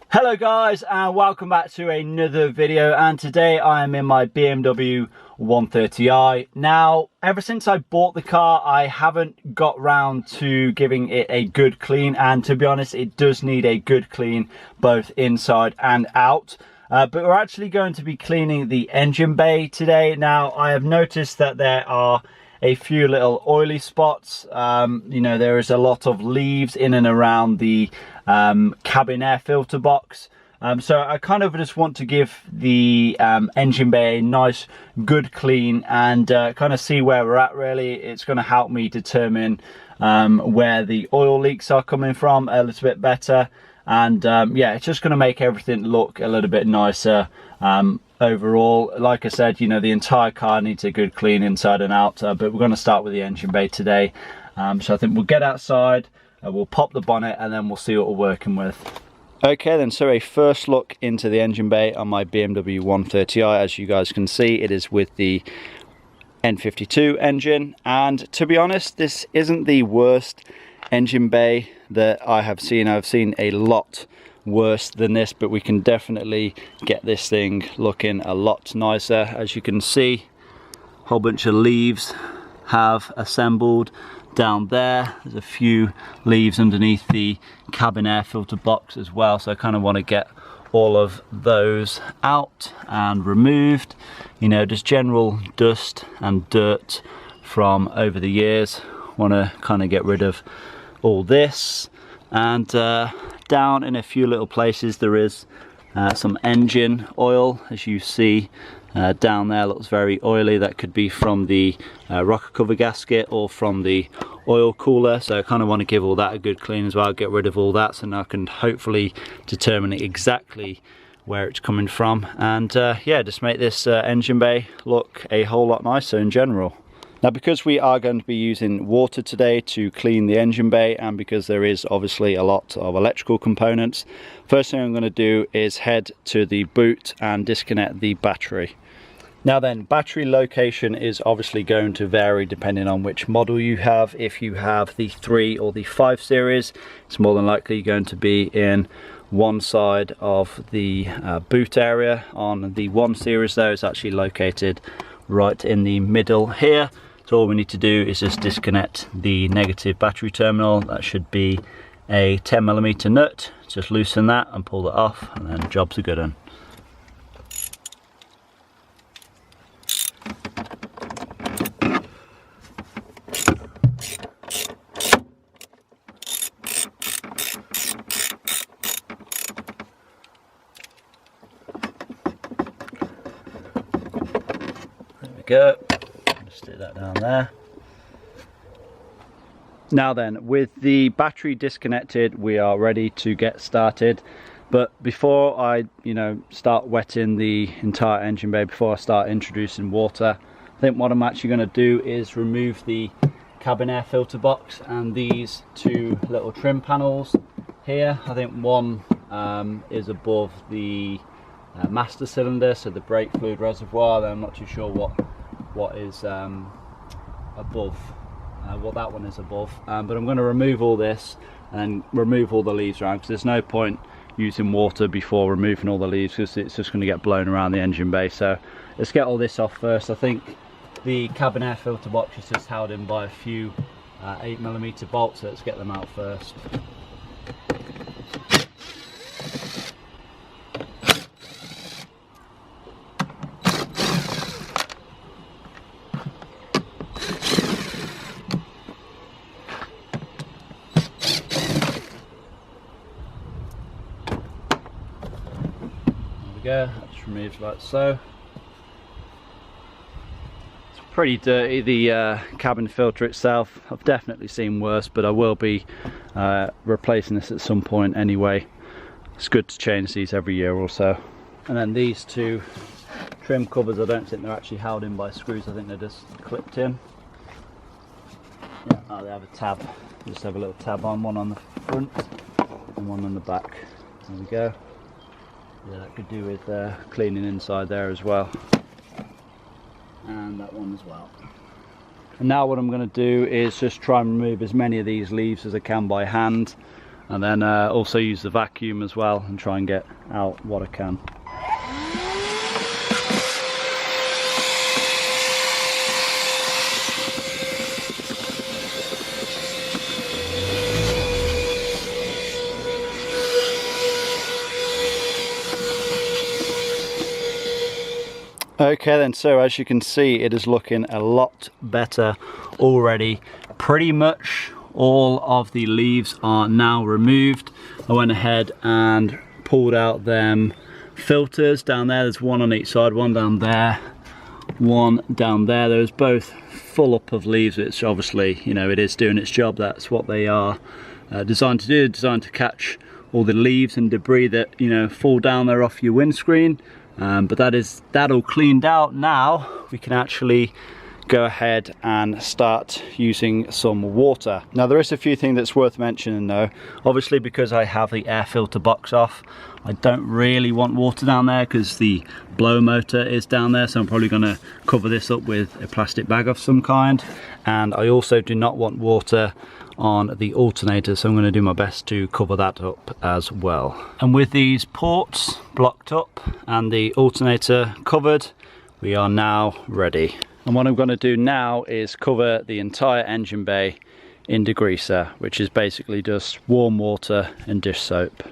Hello guys, and welcome back to another video. And today I am in my BMW 130i. Now, ever since I bought the car, I haven't got round to giving it a good clean, and to be honest, it does need a good clean both inside and out. But we're actually going to be cleaning the engine bay today. Now, I have noticed that there are a few little oily spots. You know, there is a lot of leaves in and around the cabin air filter box. So I kind of just want to give the engine bay a nice good clean and kind of see where we're at. Really, it's going to help me determine where the oil leaks are coming from a little bit better, and yeah, it's just going to make everything look a little bit nicer overall. Like I said, you know, the entire car needs a good clean inside and out, but we're going to start with the engine bay today. So I think we'll get outside, we'll pop the bonnet, and then we'll see what we're working with. Okay then, so a first look into the engine bay on my BMW 130i. As you guys can see, it is with the N52 engine, and to be honest, this isn't the worst engine bay that I have seen. I've seen a lot worse than this, but we can definitely get this thing looking a lot nicer. As you can see, a whole bunch of leaves have assembled down there. There's a few leaves underneath the cabin air filter box as well, so I kind of want to get all of those out and removed. You know, just general dust and dirt from over the years. Want to kind of get rid of all this, and down in a few little places there is some engine oil. As you see down there, looks very oily. That could be from the rocker cover gasket or from the oil cooler, so I kind of want to give all that a good clean as well, get rid of all that, so now I can hopefully determine exactly where it's coming from, and yeah, just make this engine bay look a whole lot nicer in general. Now, because we are going to be using water today to clean the engine bay, and because there is obviously a lot of electrical components, first thing I'm going to do is head to the boot and disconnect the battery. Now then, battery location is obviously going to vary depending on which model you have. If you have the 3 or the 5 series, it's more than likely going to be in one side of the boot area. On the 1 series though, it's actually located right in the middle here. So all we need to do is just disconnect the negative battery terminal. That should be a 10mm nut. Just loosen that and pull it off, and then job's a good one. There we go. Just stick that down there. Now then, with the battery disconnected, we are ready to get started. But before I, start wetting the entire engine bay, before I start introducing water, I think what I'm actually going to do is remove the cabin air filter box and these 2 little trim panels here. I think one is above the master cylinder, so the brake fluid reservoir. I'm not too sure what is above, what that one is above, but I'm going to remove all this and remove all the leaves around, because there's no point using water before removing all the leaves, because it's just going to get blown around the engine bay. So let's get all this off first. I think the cabin air filter box is just held in by a few 8mm bolts, so let's get them out first. That just removes like so. It's pretty dirty, the cabin filter itself. I've definitely seen worse, but I will be replacing this at some point anyway. It's good to change these every year or so. And then these 2 trim covers, I don't think they're actually held in by screws. I think they're just clipped in. Yeah, oh, they have a tab. They just have a little tab on, one on the front and one on the back. There we go. Yeah, that could do with cleaning inside there as well, and that one as well. And now what I'm going to do is just try and remove as many of these leaves as I can by hand. and then also use the vacuum as well and try and get out what I can. Okay then, so as you can see, it is looking a lot better already. Pretty much all of the leaves are now removed. I went ahead and pulled out them filters down there. There's one on each side, one down there, one down there. Those both full up of leaves, which obviously, you know, it is doing its job. That's what they are designed to do, designed to catch all the leaves and debris that, you know, fall down there off your windscreen. But that all cleaned out. Now we can actually go ahead and start using some water. Now there is a few things that's worth mentioning though. Obviously, because I have the air filter box off, I don't really want water down there because the blower motor is down there, so I'm probably going to cover this up with a plastic bag of some kind. And I also do not want water on the alternator, so I'm going to do my best to cover that up as well. And with these ports blocked up and the alternator covered, we are now ready. And what I'm going to do now is cover the entire engine bay in degreaser, which is basically just warm water and dish soap.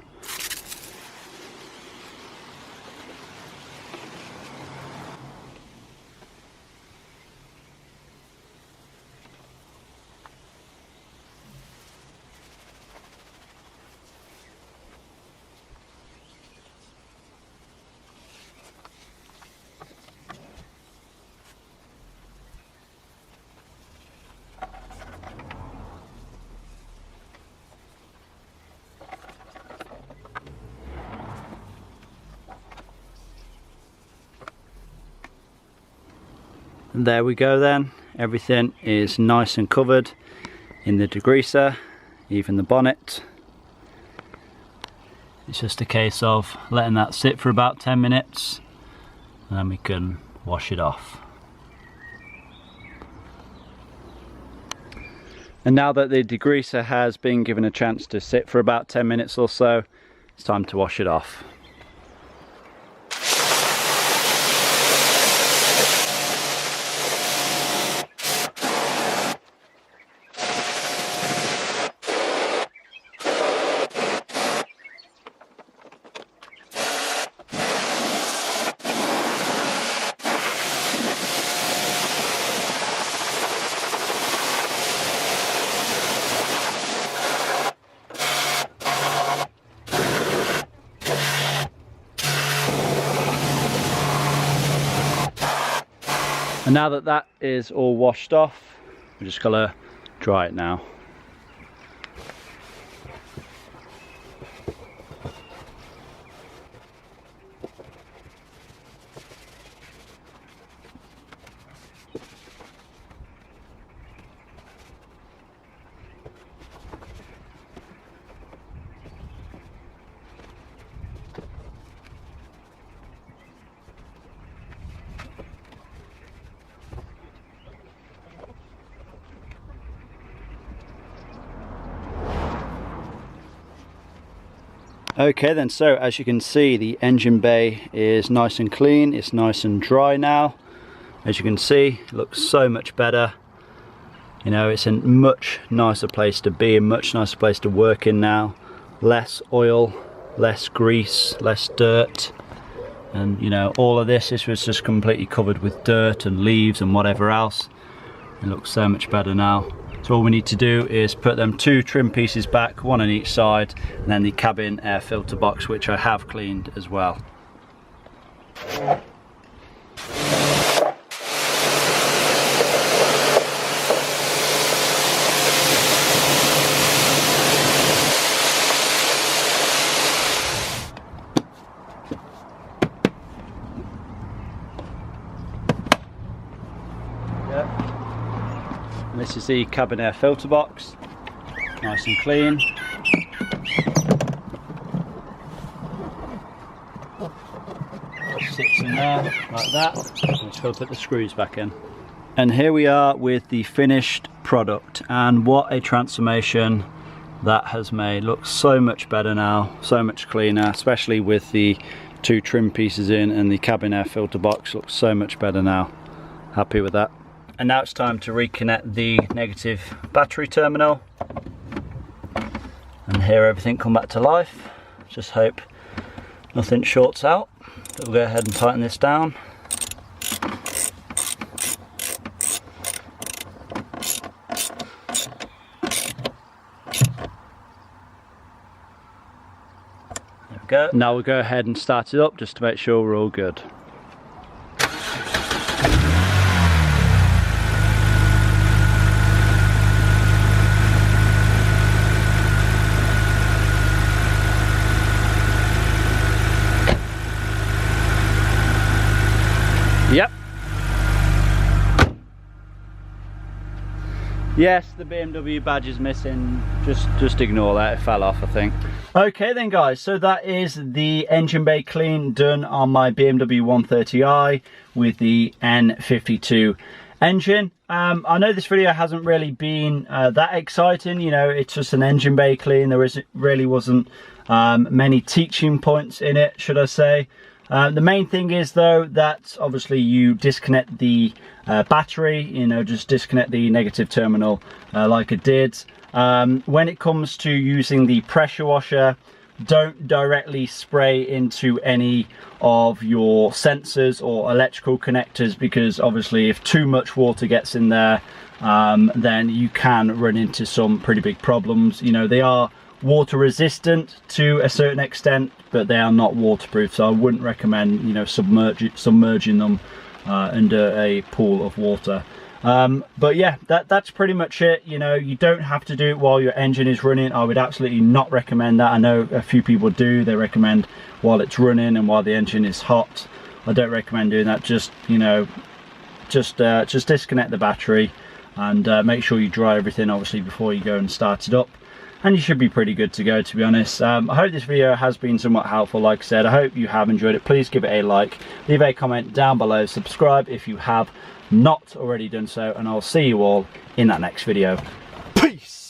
And there we go then, everything is nice and covered in the degreaser, even the bonnet. It's just a case of letting that sit for about 10 minutes and then we can wash it off. And now that the degreaser has been given a chance to sit for about 10 minutes or so, it's time to wash it off. And now that that is all washed off, we're just gonna dry it now. Okay then, so as you can see, the engine bay is nice and clean, it's nice and dry now. As you can see, it looks so much better. You know, it's a much nicer place to be, a much nicer place to work in now. Less oil, less grease, less dirt. And you know, all of this was just completely covered with dirt and leaves and whatever else. It looks so much better now. So all we need to do is put them 2 trim pieces back, one on each side, and then the cabin air filter box, which I have cleaned as well. And this is the cabin air filter box, nice and clean. Just sits in there like that. I'm just going to put the screws back in. And here we are with the finished product, and what a transformation that has made look so much better now, so much cleaner, especially with the 2 trim pieces in, and the cabin air filter box looks so much better now. Happy with that. And now it's time to reconnect the negative battery terminal and hear everything come back to life. Just hope nothing shorts out. We'll go ahead and tighten this down. There we go. Now we'll go ahead and start it up just to make sure we're all good. Yep. Yes, the BMW badge is missing. Just ignore that, it fell off, I think. Okay then guys, so that is the engine bay clean done on my BMW 130i with the N52 engine. I know this video hasn't really been that exciting, you know, it's just an engine bay clean. There really wasn't many teaching points in it, should I say. The main thing is though that obviously you disconnect the battery, you know, just disconnect the negative terminal like I did. When it comes to using the pressure washer, don't directly spray into any of your sensors or electrical connectors, because obviously if too much water gets in there, then you can run into some pretty big problems. You know, they are water resistant to a certain extent, but they are not waterproof, so I wouldn't recommend, you know, submerging them under a pool of water. But yeah, that's pretty much it. You know, you don't have to do it while your engine is running. I would absolutely not recommend that. I know a few people do. They recommend while it's running and while the engine is hot. I don't recommend doing that. Just, you know, just disconnect the battery and make sure you dry everything obviously before you go and start it up. And you should be pretty good to go, to be honest. I hope this video has been somewhat helpful. Like I said, I hope you have enjoyed it. Please give it a like, leave a comment down below, subscribe if you have not already done so, and I'll see you all in that next video. Peace!